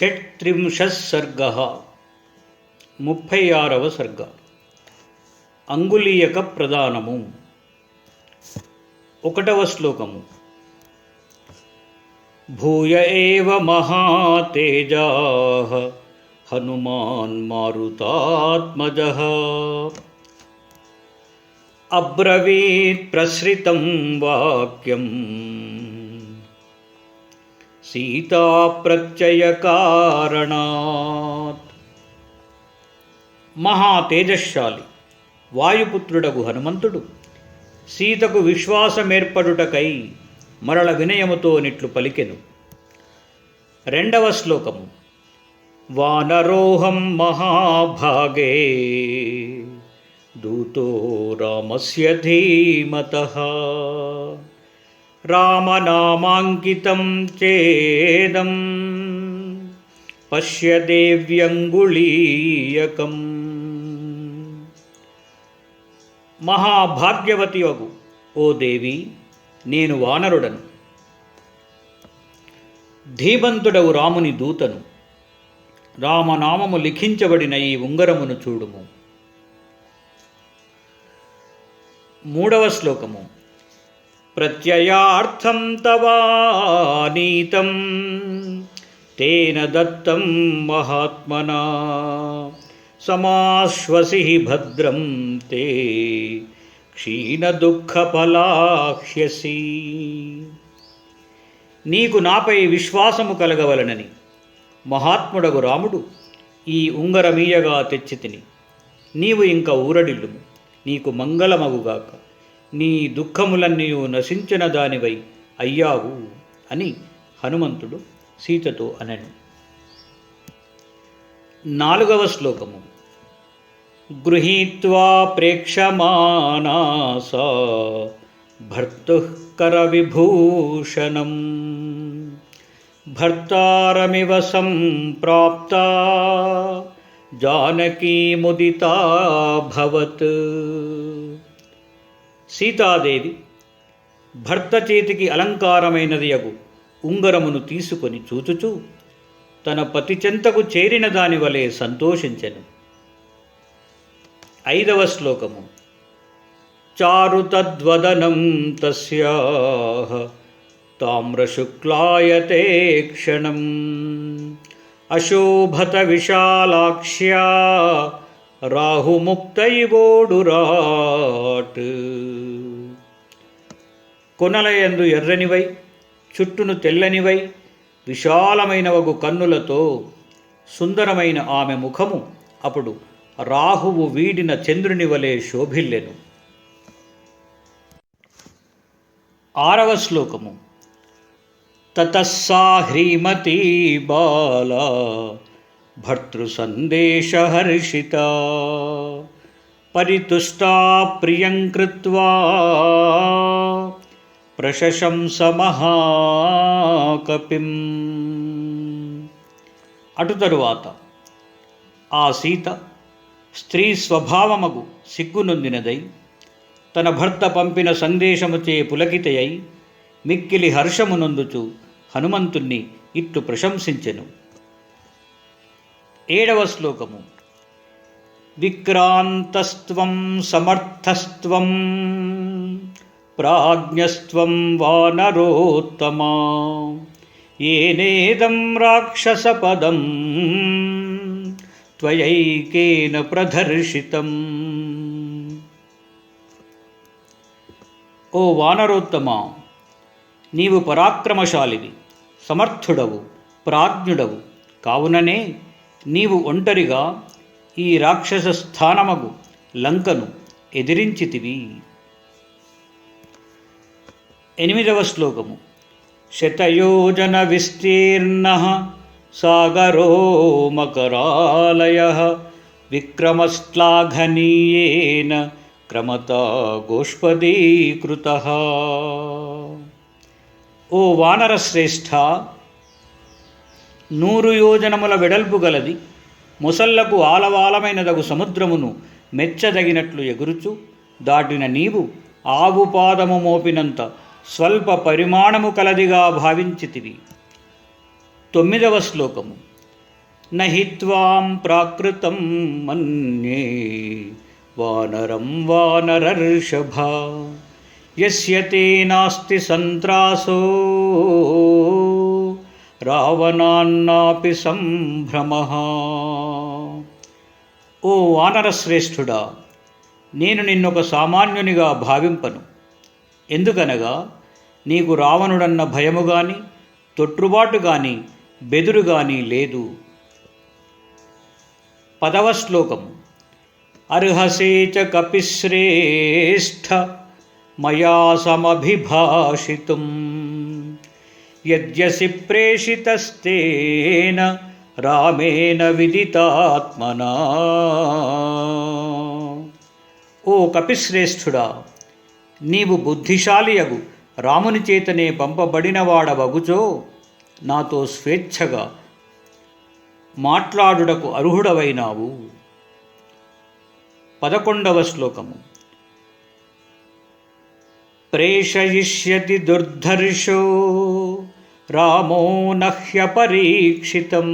షట్త్రింశः सर्गः 36వ सर्ग అంగుళీయక ప్రదానము 1వ శ్లోకము భూయ ఏవ మహాతేజాః హనుమాన్ మారుతాత్మజః అబ్రవీత్ ప్రసృతం వాక్యం సీతా ప్రత్యయ కారణాత్. మహా తేజశాలి వాయుపుత్రుడగు హనుమంతుడు సీతకు విశ్వాసమేర్పడుటకై మరల వినయముతో నిట్లు పలికెను. 2వ శ్లోకము వానరోహం మహాభాగే దూతో రామస్య ధీమతః రామనామాంకితం చేదం పశ్య దేవ్యంగుళీయకం. మహాభాగ్యవతి వగు ఓ దేవి, నేను వానరుడను, ధీమంతుడవు రాముని దూతను. రామనామము లిఖించబడిన ఈ ఉంగరమును చూడుము. 3వ శ్లోకము ప్రత్యయార్థం తవానీతం తేన దత్తం మహాత్మనా సమాశ్వసి భద్రం తే క్షీణదుఃఖఫలాహ్యసి. నీకు నాపై విశ్వాసము కలగవలనని మహాత్ముడగు రాముడు ఈ ఉంగరమీయగా తెచ్చితిని. నీవు ఇంక ఊరడిల్లుము, నీకు మంగళమగుగాక, నీ దుఃఖములన్నీయు నశించిన దానివై అయ్యావు అని హనుమంతుడు సీతతో అనెను. 4వ శ్లోకము గృహీత్వా ప్రేక్షమానా సా భర్తుః కరవిభూషణం భర్తారమివ సంప్రాప్తా జానకీ ముదితాభవత్. సీతాదేవి భర్త చేతికి అలంకారమైనది యగు ఉంగరమును తీసుకొని చూచుచూ తన పతి చెంతకు చేరిన దాని వలె సంతోషించెను. 5వ శ్లోకము చారు తద్వదనం తస్యాః తామ్రశుక్లాయతే క్షణం అశోభత విశాలాక్ష్యా రాహుముక్తైవోడురాట్. కొనలయందు ఎర్రనివై చుట్టును తెల్లనివై విశాలమైనవగు కన్నులతో సుందరమైన ఆమె ముఖము అప్పుడు రాహువు వీడిన చంద్రుని వలె శోభిల్లెను. 6వ శ్లోకము తతః సా హ్రీమతీ బాలా భర్తృసందేశహర్షితా పరితుష్టా ప్రియం కృత్వా ప్రశశంస మహాకపిం. అటు తరువాత ఆ సీత స్త్రీ స్వభావమగు సిగ్గునొందినదై తన భర్త పంపిన సందేశముచే పులకితయై మిక్కిలి హర్షమునొందుచు హనుమంతుణ్ణి ఇట్లు ప్రశంసించెను. 7వ శ్లోకము విక్రాంతస్త్వం సమర్థస్త్వం ప్రాజ్ఞస్త్వం వానరోత్తమా ఏనేదం రాక్షసపదం త్వయైకేన ప్రదర్శితం. ఓ వానరోత్తమా, నీవు పరాక్రమశాలివి, సమర్థుడవు, ప్రాజ్ఞుడవు కావుననే నీవు ఒంటరిగా ఈ రాక్షస స్థానమగు లంకను ఎదిరించితివి. 8వ శ్లోకము శతయోజన విస్తీర్ణః సాగరో మకరాలయః విక్రమశ్లాఘనీయేన క్రమతా గోష్పదీకృతః. ఓ వానరశ్రేష్ఠ, 100 యోజనముల వెడల్పు గలది ముసళ్లకు ఆలవాలమైనదగు సముద్రమును మెచ్చదగినట్లు ఎగురుచు దాటిన నీవు ఆవు పాదము మోపినంత స్వల్ప పరిమాణము కలదిగా భావించితివి. 9వ శ్లోకము నహి త్వాం ప్రాకృతం మన్యే వానరం వానరర్షభ యస్య తే నాస్తి సంత్రాసో రావణాన్నాపి సంభ్రమః. ఓ వానరశ్రేష్ఠుడా, నేను నిన్నొక సామాన్యునిగా భావింపను. ఎందుకనగా నీకు రావణుడన్న భయము గాని తొట్రుబాటు గాని బెదురు గాని లేదు. 10వ శ్లోకము. అర్హసే చ కపిశ్రేష్ఠ మయా సమభిభాషితుం యద్యసి ప్రేషితస్తేన రామేణ విదితాత్మనా. ఓ కపిశ్రేష్ఠుడా, నీవు బుద్ధిశాలియగు రాముని చేతనే పంపబడినవాడవగుచో నాతో స్వేచ్ఛగా మాట్లాడుటకు అర్హుడవైనావు. 11వ శ్లోకము. ప్రేషయిష్యతి దుర్ధర్షో రామో నహ్యపరీక్షితం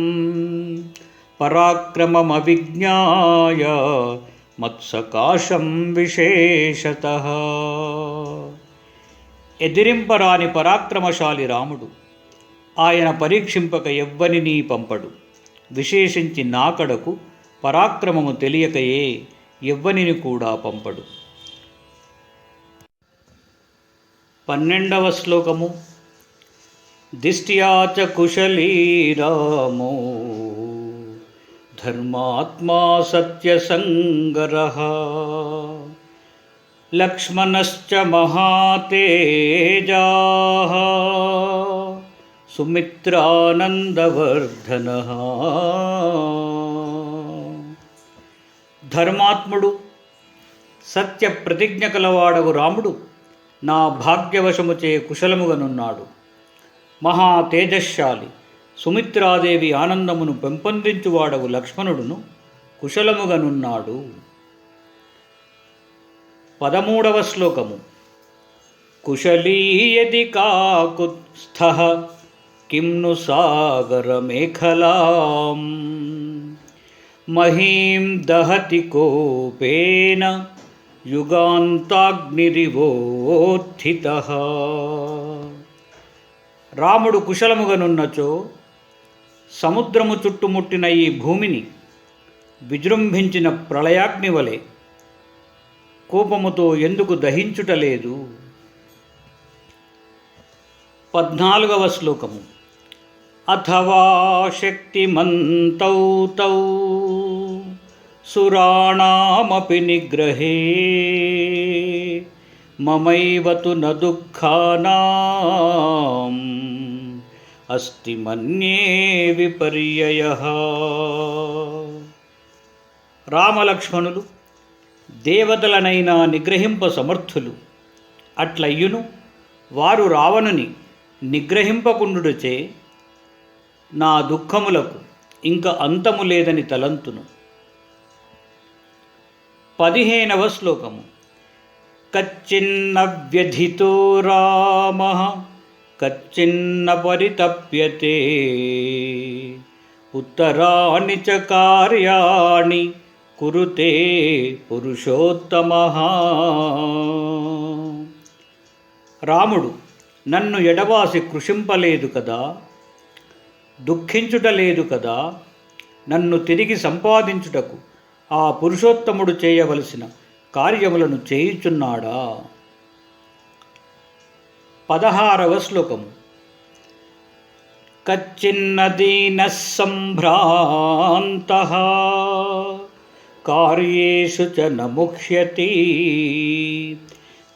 పరాక్రమమవిజ్ఞాయ మత్సకాశం విశేషతః. ఎదిరింపరాని పరాక్రమశాలి రాముడు, ఆయన పరీక్షింపక ఎవ్వనినీ పంపడు. విశేషించి నాకడకు పరాక్రమము తెలియకయే ఎవ్వనిని కూడా పంపడు. 12వ శ్లోకము. దిష్ట్యా చ కుశలీ రామో ధర్మాత్మా సత్యసంగరః లక్ష్మణశ్చ మహాతేజాః సుమిత్రానందవర్ధనః. ధర్మాత్ముడు సత్య ప్రతిజ్ఞ కలవాడగు రాముడు నా భాగ్యవశముచే కుశలముగనున్నాడు. మహా తేజశాలి సుమిత్రాదేవి ఆనందమును పెంపొందించువాడగు లక్ష్మణుడును కుశలముగనున్నాడు. 13వ శ్లోకము. కుశలీ యది కాకుత్స్థః కిం ను సాగరమేఖలాం మహీం దహతి కోపేన యుగాంతాగ్నిరివోత్థితః. రాముడు కుశలముగనున్నచో సముద్రము చుట్టుముట్టిన ఈ భూమిని విజృంభించిన ప్రళయాగ్ని వలె కోపముతో ఎందుకు దహించుటలేదు. 14వ శ్లోకము. అథవా శక్తిమంతౌ తౌ సురాణామపి నిగ్రహే మమైవ తు న దుఃఖానాం అస్తి మన్యే విపర్యయః. రామలక్ష్మణులు దేవతలనైనా నిగ్రహింప సమర్థులు. అట్లయ్యును వారు రావణుని నిగ్రహింపకుండుటచే నా దుఃఖములకు ఇంక అంతము లేదని తలంతును. 15వ శ్లోకము. కచ్చిన్న వ్యధితో రామః కచ్చిన్న పరితప్యతే ఉత్తరాణి చ కార్యాణి కురుతే పురుషోత్తమః. రాముడు నన్ను ఎడబాసి కృషింపలేదు కదా, దుఃఖించుటలేదు కదా, నన్ను తిరిగి సంపాదించుటకు ఆ పురుషోత్తముడు చేయవలసిన కార్యములను చేయుచున్నాడా. 16వ శ్లోకము. కచ్చిన్న దీనః సంభ్రాంతః కార్యేషు చ న ముహ్యతి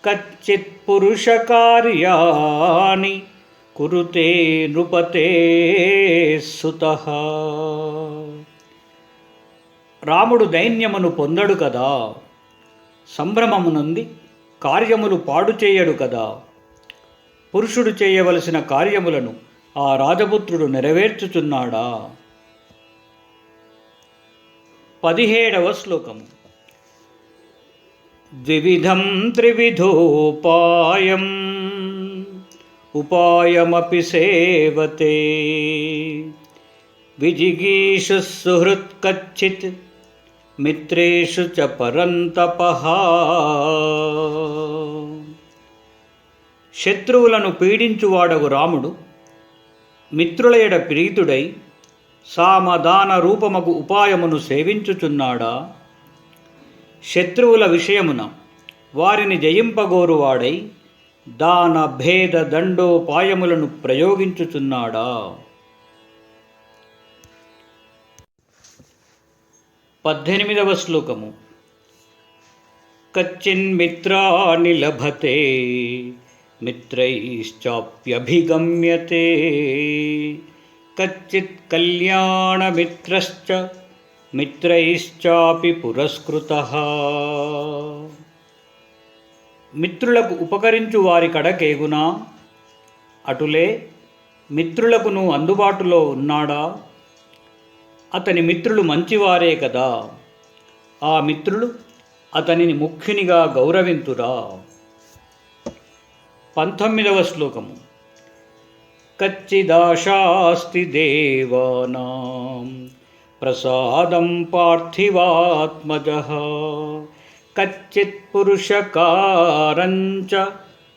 కచ్చిత్ పురుష కార్యాణి కురుతే నృపతే సుతః. రాముడు దైన్యమును పొందడు కదా, సంభ్రమమునంది కార్యములు పాడు చేయడు కదా. పురుషుడు చేయవలసిన కార్యములను ఆ రాజపుత్రుడు నెరవేర్చుచున్నాడా. 17వ శ్లోకము. ద్వివిధం త్రివిధోపాయం ఉపాయమపి సేవతే విజిగీషు సుహృత్కచ్చిత్ మిత్రేషు చ పరంతపః. శత్రువులను పీడించువాడగు రాముడు మిత్రుల ఎడ ప్రీతుడై సామదాన రూపమగు ఉపాయమును సేవించుచున్నాడా? శత్రువుల విషయమున వారిని జయింపగోరువాడై దాన భేద దండోపాయములను ప్రయోగించుచున్నాడా? 18వ శ్లోకము. కచ్చిన్మిత్రాని లభతే మిత్రైశ్చాప్యభిగమ్యతే కచ్చిత్ కళ్యాణమిత్రశ్చ మిత్రైశ్చాపి పురస్కృతః. మిత్రులకు ఉపకరించు వారి కడకేగునా? అటులే మిత్రులకు అందుబాటులో ఉన్నాడా? అతని మిత్రులు మంచివారే కదా. ఆ మిత్రులు అతనిని ముఖ్యునిగా గౌరవింతురా. 19వ శ్లోకము. కచ్చిదాశాస్తి దేవానాం ప్రసాదం పార్థివాత్మజః కచ్చిత్ పురుషకారంచ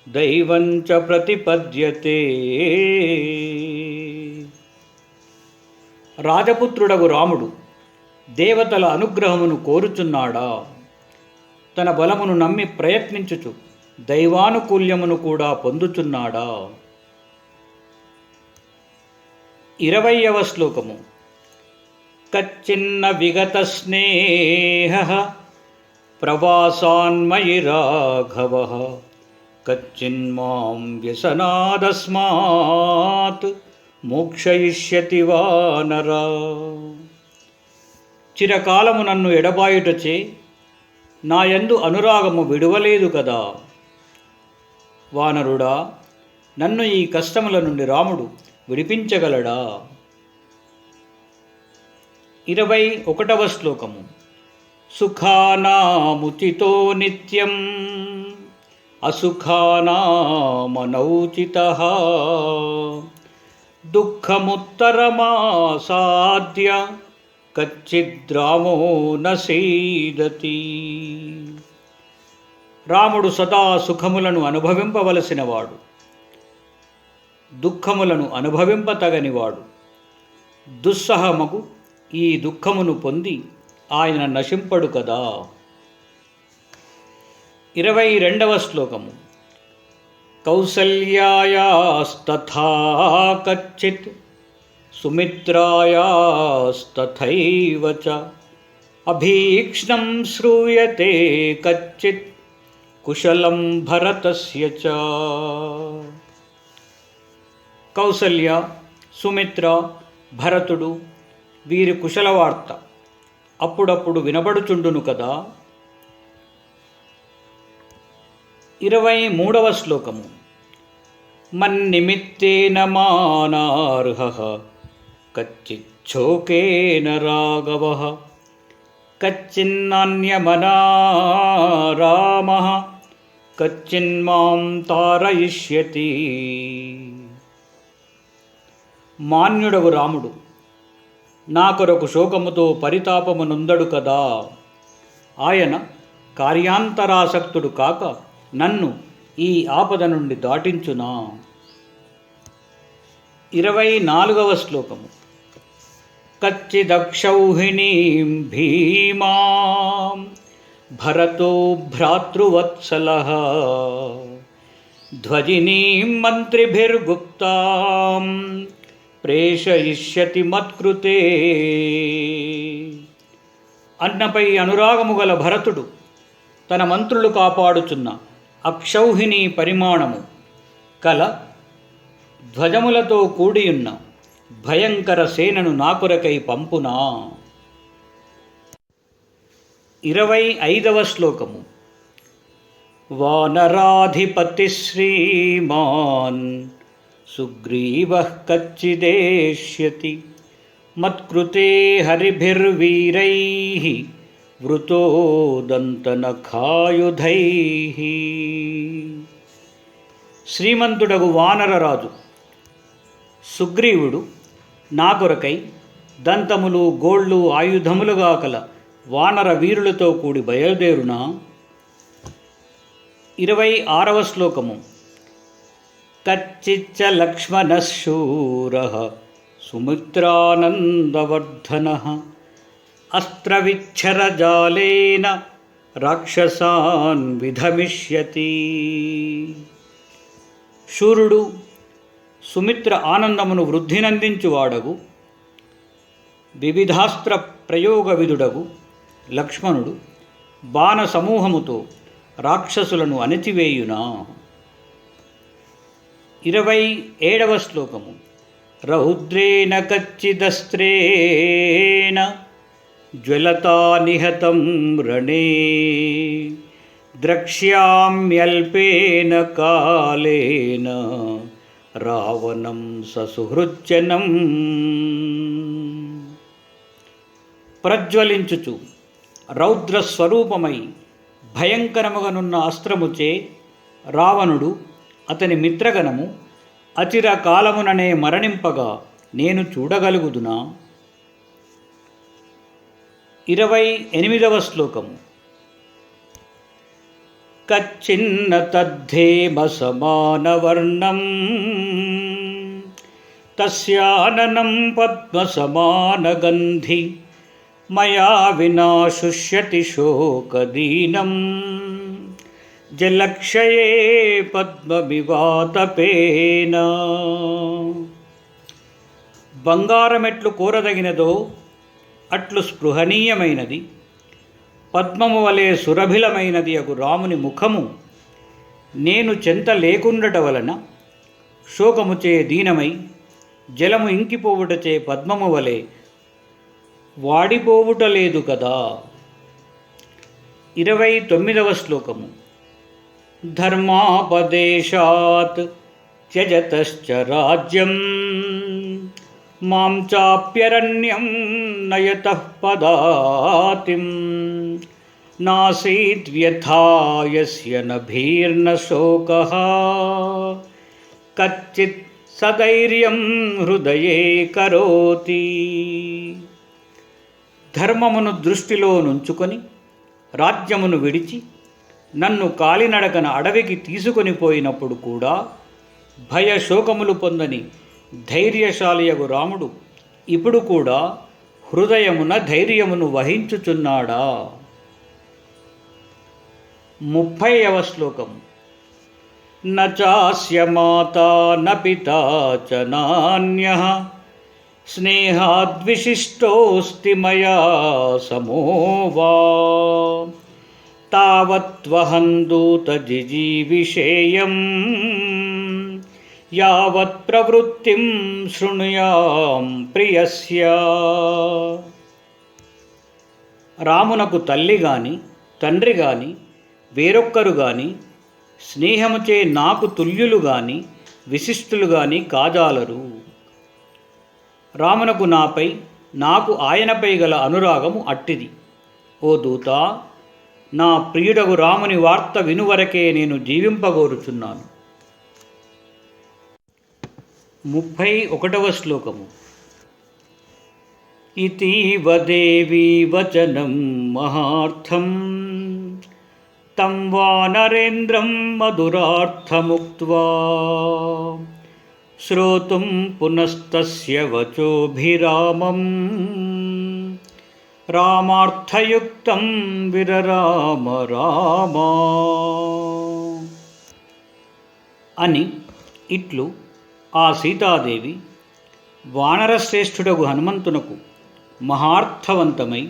దైవంచ ప్రతిపద్యతే. రాజపుత్రుడగు రాముడు దేవతల అనుగ్రహమును కోరుచున్నాడా? తన బలమును నమ్మి ప్రయత్నించుచు దైవానుకూల్యమును కూడా పొందుచున్నాడా? 20వ శ్లోకము. కచ్చిన్న విగత స్నేహః ప్రవాసాన్మయి రాఘవః కచ్చిన్మాం వ్యసనాదస్మాత్ మోక్షయిష్యతి వానరా. చిరకాలము నన్ను ఎడబాయుటచే నాయందు అనురాగము విడువలేదు కదా. వానరుడా, నన్ను ఈ కష్టముల నుండి రాముడు విడిపించగలడా? 21వ శ్లోకము. సుఖానాముచితో నిత్యం అసుఖానామనౌచితః దుఃఖముత్తరమాసాద్య కచ్చిద్రామో నసీదతి. రాముడు సదా సుఖములను అనుభవింపవలసినవాడు, దుఃఖములను అనుభవింపతగనివాడు. దుస్సహమగు ఈ దుఃఖమును పొంది ఆయన నశింపడు కదా. 22వ శ్లోకము. కౌసల్యాయాస్తథా కచ్చిత్ సుమిత్రాయాస్తథైవ చ అభీక్ష్ణం శ్రూయతే కచ్చిత్ కుశలం భరతస్య చ. కౌసల్య, సుమిత్ర, భరతుడు వీరి కుశలవార్త అప్పుడప్పుడు వినబడుచుండును కదా. 23వ శ్లోకము. మన్నిమిత్తేన మానార్హః కచ్చిచ్చోకేన రాఘవః కచ్చిన్నాన్యమనా రామః కచ్చిన్మాం తారయిష్యతి. మాన్యుడగు రాముడు నా కొరకు శోకముతో పరితాపమునొందడు కదా. ఆయన కార్యాంతరాసక్తుడు కాక నన్ను ఈ ఆపద నుండి దాటించునా. 24వ శ్లోకము. కచ్చిదక్షౌహిణీం భీమాం భరతో భ్రాతృవత్సలః ధ్వజినీం మంత్రిభిర్గుప్తాం ప్రేషయిష్యతి మత్కృతే. అన్నపై అనురాగము గల భరతుడు తన మంత్రులు కాపాడుచున్న అక్షౌహిణి పరిమాణము కల ధ్వజములతో కూడియున్న భయంకర సేనను నా కొరకై పంపునా. 25వ శ్లోకము. వానరాధిపతి శ్రీమాన్ సుగ్రీవః కచ్చిదేష్యతి మత్కృతే హరిభిర్వీరైః వృతో దంతనఖాయుధైః. శ్రీమంతుడగు వానరరాజు సుగ్రీవుడు నా కొరకై దంతములు గోళ్ళు ఆయుధములుగా కల వానర వీరులతో కూడి బయలుదేరున. 26వ శ్లోకము. కచ్చిచ్చ లక్ష్మణశూరః సుమిత్రానందవర్ధనః అస్త్రవిచ్ఛరజాలేన రాక్షసాన్ విధమిష్యతి. శూరుడు, సుమిత్ర ఆనందమును వృద్ధినందించువాడగు, వివిధాస్త్ర ప్రయోగ విధుడగు లక్ష్మణుడు బాణ సమూహముతో రాక్షసులను అణిచివేయునా. 27వ శ్లోకము. రౌద్రేణ కచ్చిదస్త్రేణ జ్వలతా నిహతం రణే ద్రక్ష్యామ్యల్పేన కాలేన రావణం ససుహృజ్జనం. ప్రజ్వలించుచు రౌద్రస్వరూపమై భయంకరముగనున్న అస్త్రముచే రావణుడు అతని మిత్రగణము అచిర కాలముననే మరణింపగా నేను చూడగలుగుదునా. 28వ శ్లోకము. కచ్చిన్న తద్ధేమ సమానవర్ణం తస్యాననం పద్మసమానగంధి మయా వినా శుష్యతి శోకదీనం జలక్షయే పద్మవివాతపేన. బంగారమెట్లు కోరదగినదో అట్లు స్పృహనీయమైనది, పద్మము వలె సురభిలమైనది అగు రాముని ముఖము నేను చెంత లేకుండట వలన శోకముచే దీనమై జలము ఇంకిపోవుటచే పద్మము వలె వాడిపోవుట లేదు కదా. 29వ శ్లోకము. ధర్మాపదేశాత్ త్యజతశ్చ రాజ్యం మాం చాప్యరణ్యం నయతః పదాతిం నాసీద్వ్యథా యస్య నభీర్న శోకః కచ్చిత్ సధైర్యం హృదయే కరోతి. ధర్మమును దృష్టిలో నుంచుకొని రాజ్యమును విడిచి నన్ను కాలినడకన అడవికి తీసుకొని పోయినప్పుడు కూడా భయశోకములు పొందని ధైర్యశాలియగు రాముడు ఇప్పుడు కూడా హృదయమున ధైర్యమును వహించుచున్నాడా. 30వ శ్లోకము. నాస్య మాతా న పితా చ నాన్యః స్నేహాద్విశిష్టోస్తి మయా సమో వా తావత్వహం దూత జిజీవిషేయం యావత్ ప్రవృత్తిం శృణుయాం ప్రియస్య. రామునకు తల్లి గాని తండ్రి గాని వేరొక్కరు గాని స్నేహముచే నాకు తుల్యులు గాని విశిష్టులు గాని కాజాలరు. రామునకు నాపై నాకు ఆయనపై గల అనురాగము అట్టిది. ఓ దూత, నా ప్రియుడగు రాముని వార్త వినువరకే నేను జీవింపగోరుచున్నాను. 31వ శ్లోకము. ఇతీవ దేవీ వచనం మహార్థం తం వానరేంద్రం మధురార్థముక్త్వా శ్రోతుం పునస్తస్య వచోభిరామం రామార్థయుక్తం విరరామ రామా అని ఇట్లు ఆ సీతాదేవి వానరశ్రేష్ఠుడగు హనుమంతునకు మహార్థవంతమై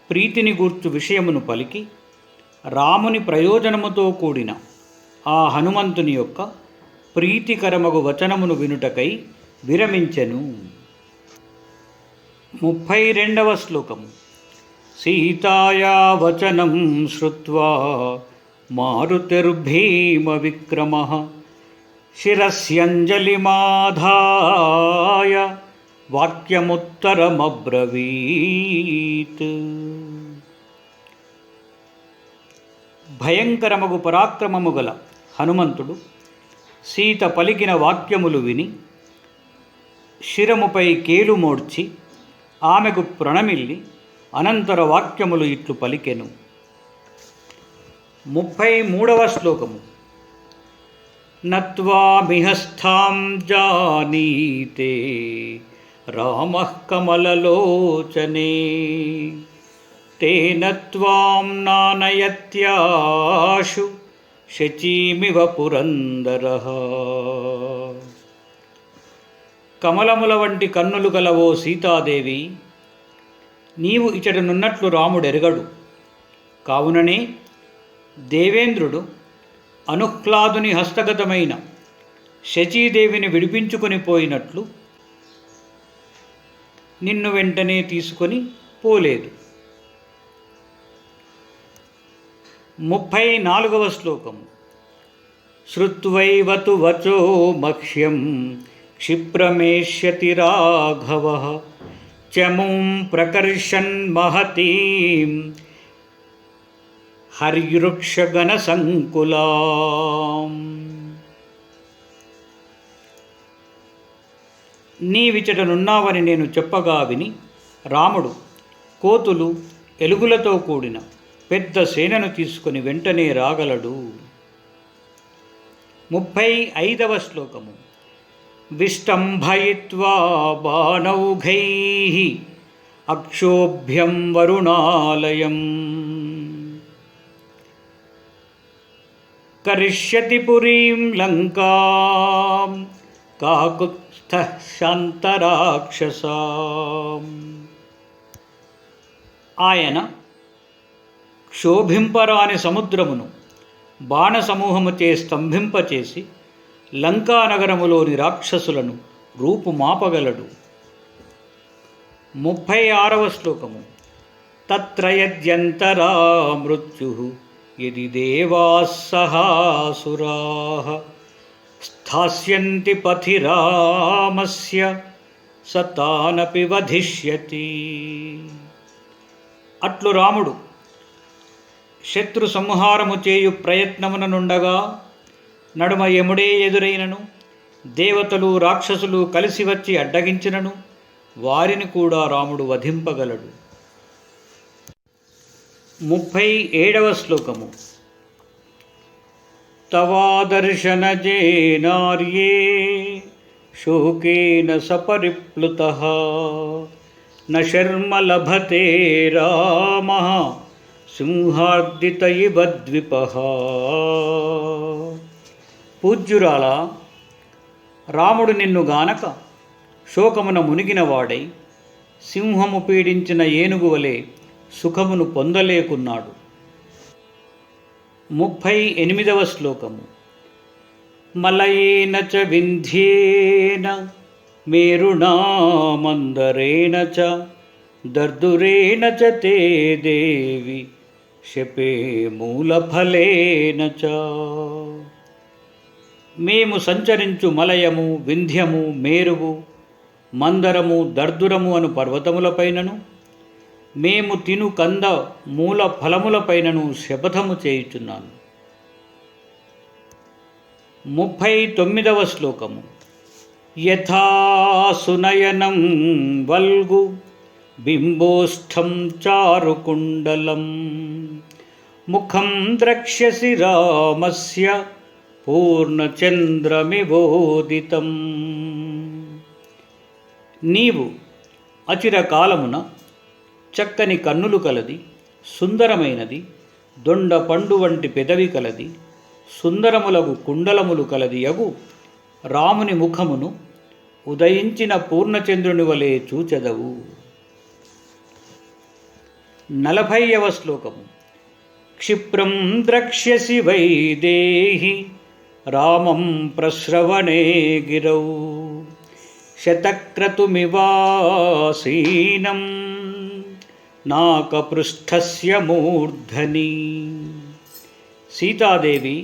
ప్రీతిని గూర్చు విషయమును పలికి రాముని ప్రయోజనముతో కూడిన ఆ హనుమంతుని యొక్క ప్రీతికరమగు వచనమును వినుటకై విరమించెను. 32వ శ్లోకము. సీతాయా వచనం శ్రుత్వా మారుతిర్భీమ విక్రమః శిరస్యంజలిమాధాయ వాక్యముత్తరమబ్రవీత్. భయంకరమగు పరాక్రమము గల హనుమంతుడు సీత పలికిన వాక్యములు విని శిరముపై కేలు మోడ్చి ఆమెకు ప్రణమిల్లి అనంతర వాక్యములు ఇట్లు పలికెను. 33వ శ్లోకము. నత్వామిహస్థాం జానీతే రామః కమలలోచనే తేన త్వాం నానయత్యాశు శచీమివ పురందరః. కమలముల వంటి కన్నులు గలవో సీతాదేవి, నీవు ఇచటనున్నట్లు రాముడెరగడు. కావుననే దేవేంద్రుడు అనుహ్లాదుని హస్తగతమైన శచీదేవిని విడిపించుకొని పోయినట్లు నిన్ను వెంటనే తీసుకొని పోలేదు. 34వ శ్లోకము. శ్రుత్వైవతు వచో మక్ష్యం క్షిప్రమేష్యతి రాఘవః చముం ప్రకర్షన్ మహతీం హర్యృక్షగణ సంకులాం. నీవిచటనున్నావని నేను చెప్పగా విని రాముడు కోతులు ఎలుగులతో కూడిన పెద్ద సేనను తీసుకొని వెంటనే రాగలడు. 35వ శ్లోకము. విష్టంభయిత్వా బాణౌఘైః అక్షోభ్యం వరుణాలయం కరిష్యతి పురీం లంకాం కాకుత్స్థః శాంతరాక్షసాం. ఆయన క్షోభింపరాని సముద్రమును బాణసమూహముచే స్తంభింపచేసి లంకానగరములోని రాక్షసులను రూపుమాపగలడు. 36వ శ్లోకము. తత్ర యద్యంతరా మృత్యుః యది దేవాః సహాసురాః స్థాస్యంతి పథి రామస్య స తానపి వధిష్యతి. అట్లు రాముడు శత్రు సంహారము చేయు ప్రయత్నమున నుండగా నడుమ యముడే ఎదురైనను దేవతలు రాక్షసులు కలిసి వచ్చి అడ్డగించినను వారిని కూడా రాముడు వధింపగలడు. 37వ శ్లోకము. తవాదర్శనజేనార్యే శోకేన సపరిప్లుతః న శర్మ లభతే రామః సింహార్దిత ఇవ ద్విపః. పూజ్యురాల, రాముడు నిన్ను గానక శోకమున మునిగినవాడై సింహము పీడించిన ఏనుగు వలె సుఖమును పొందలేకున్నాడు. 38వ శ్లోకము. మలయేన చ వింధ్యేన మేరుణా మందరేణ చ దర్దురేణ చ తే దేవి శపే మూలఫలేన చ. మేము సంచరించు మలయము, వింధ్యము, మేరువు, మందరము, దర్దురము అను పర్వతములపైనను మేము తిను కంద మూల ఫలములపైనను శపథము చేయుచున్నాను. 39వ శ్లోకము. యథా సునయనం వల్గు బింబోష్ఠం చారుకుండలం ముఖం ద్రక్ష్యసి రామస్య పూర్ణచంద్రమివోదితం. నీవు అచిరకాలమున చక్కని కన్నులు కలది, సుందరమైనది, దొండ పండు వంటి పెదవి కలది, సుందరములగు కుండలములు కలది యగు రాముని ముఖమును ఉదయించిన పూర్ణచంద్రుని వలె చూచెదవు. 40వ శ్లోకము. క్షిప్రం ద్రక్ష్యసి వైదేహి రామం ప్రశ్రవణే గిరౌ శతక్రతుమివాసీనం నాకపృష్ఠస్య మూర్ధని. సీతాదేవి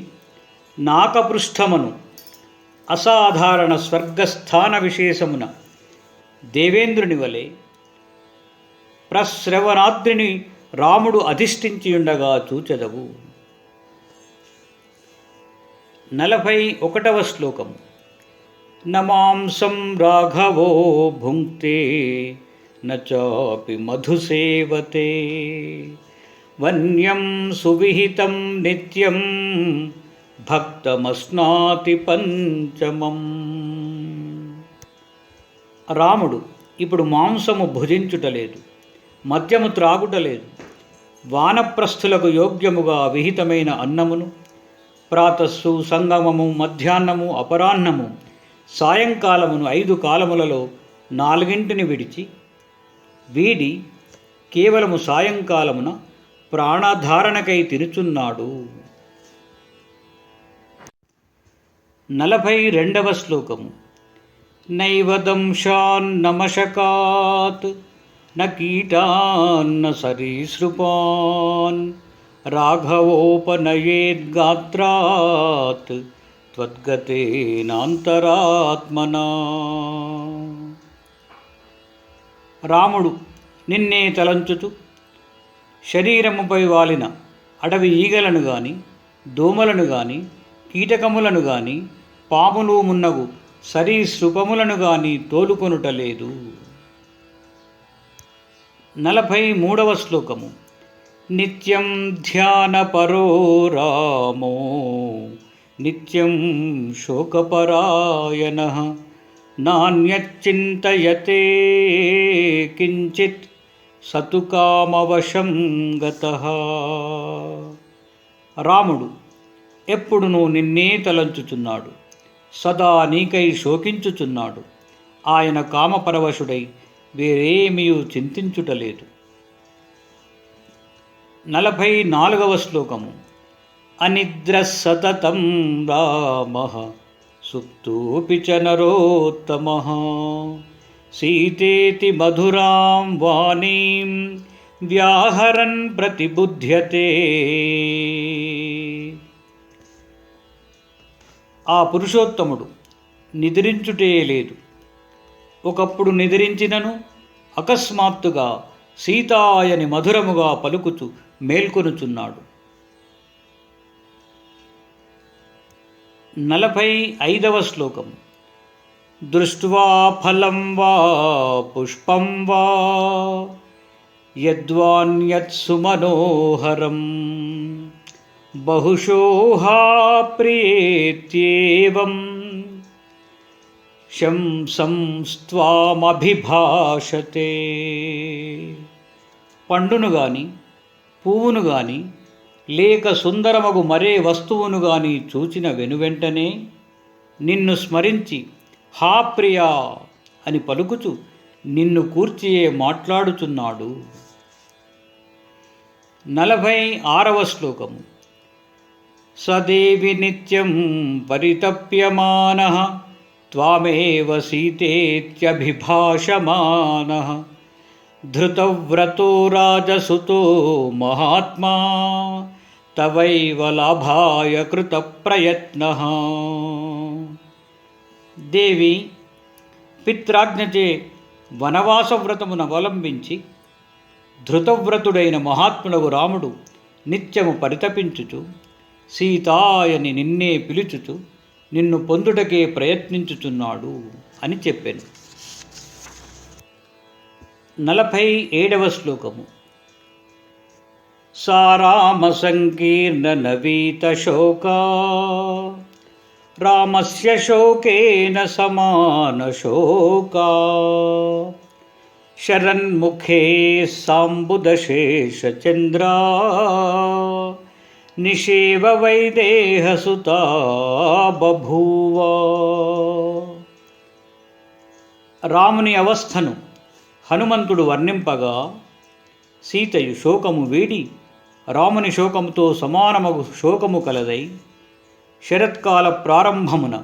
నాకపృష్ఠమును అసాధారణ స్వర్గస్థాన విశేషమున దేవేంద్రుని వలె ప్రశ్రవణాద్రిని రాముడు అధిష్ఠించియుండగా చూచెదవు. 41వ శ్లోకము. నమాంసం రాఘవో భుంక్తే న చాపి మధుసేవతే వన్యం సువిహితం నిత్యం భక్తమస్నాతి పంచమం. రాముడు ఇప్పుడు మాంసము భుజించుటలేదు, మద్యము త్రాగుటలేదు. వానప్రస్థులకు యోగ్యముగా విహితమైన అన్నమును ప్రాతస్సు, సంగమము, మధ్యాహ్నము, అపరాహ్నము, సాయంకాలమును 5 కాలములలో 4 విడిచి వీడి కేవలము సాయంకాలమున ప్రాణధారణకై తినుచున్నాడు. 42వ శ్లోకము. నైవ దంశాన్నమశకాత్ న కీటాన్న సరీసృపాన్ రాఘవోపనయేద్గాత్రాత్ త్వద్గతేనాంతరాత్మనా. రాముడు నిన్నే తలంచుచు శరీరముపై వాలిన అడవి ఈగలను గాని, దోమలను గాని, కీటకములను గాని, పాములు మున్నగు సరీసృపములను గాని తోలుకొనుటలేదు. 43వ శ్లోకము. నిత్యం ధ్యానపరో రామో నిత్యం శోకపరాయణః నాన్యచ్చింతయతే కించిత్ సతు కామవశం గతః. రాముడు ఎప్పుడునూ నిన్నే తలంచుచున్నాడు, సదా నీకై శోకించుచున్నాడు. ఆయన కామపరవశుడై వేరేమియూ చింతించుటలేదు. 44వ శ్లోకము. అనిద్ర సతతం రామః సుప్తోపి చ నరోత్తమః సీతేతి మధురాం వాణీం వ్యాహరన్ ప్రతిబుధ్యతే. ఆ పురుషోత్తముడు నిద్రించుటే లేదు. ఒకప్పుడు నిద్రించినను అకస్మాత్తుగా సీతాయని మధురముగా పలుకుచు మేల్కొనుచున్నాడు. 45వ శ్లోకం. దృష్ట్వా ఫలం వా పుష్పం వా యద్వాన్యత్సు మనోహరం బహుశోహా ప్రియేత్యేవం శంసంస్త్వామభిభాషతే. పండును గాని, పువ్వును గాని, లేక సుందరమగు మరే వస్తువును గాని చూచిన వెనువెంటనే నిన్ను స్మరించి హా ప్రియా అని పలుకుచు నిన్ను కూర్చియే మాట్లాడుచున్నాడు. 46వ శ్లోకము. సదేవి నిత్యం పరితప్యమానః త్వామేవ సీతేత్యభిభాషమానః ధృతవ్రతో రాజసుతో మహాత్మా తవైవ లాభాయ కృత ప్రయత్నః. దేవి పిత్రాజ్ఞచే వనవాస వ్రతమును అవలంబించి ధృతవ్రతుడైన మహాత్ములకు రాముడు నిత్యము పరితపించుచు సీతాయని నిన్నే పిలుచుచు నిన్ను పొందుటకే ప్రయత్నించుచున్నాడు అని చెప్పాను. 47వ శ్లోకము. సారామ సంకీర్ణ నవీత శోకా రామస్య శోకేన సమాన శోకా శరన్ముఖే సాంబుదశేషచంద్రా నిషేవ వైదేహసుతా బభూవ. రాముని అవస్థను హనుమంతుడు వర్ణింపగా సీతయు శోకము వీడి రాముని శోకముతో సమానమగు శోకము కలదై శరత్కాల ప్రారంభమున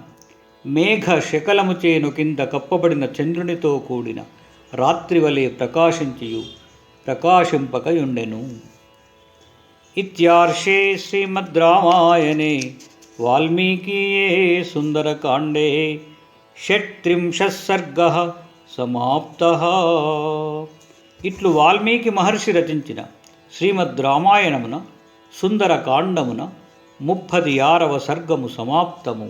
మేఘ శకలముచేను కింద కప్పబడిన చంద్రునితో కూడిన రాత్రివలే ప్రకాశించియు ప్రకాశింపకయుండెను. ఇత్యార్షే శ్రీమద్ రామాయణే వాల్మీకీయే సుందరకాండే 36 సర్గః సమాప్తః. ఇట్లు వాల్మీకి మహర్షి రచించిన శ్రీమద్ రామాయణమున సుందరకాండమున 36వ సర్గము సమాప్తము.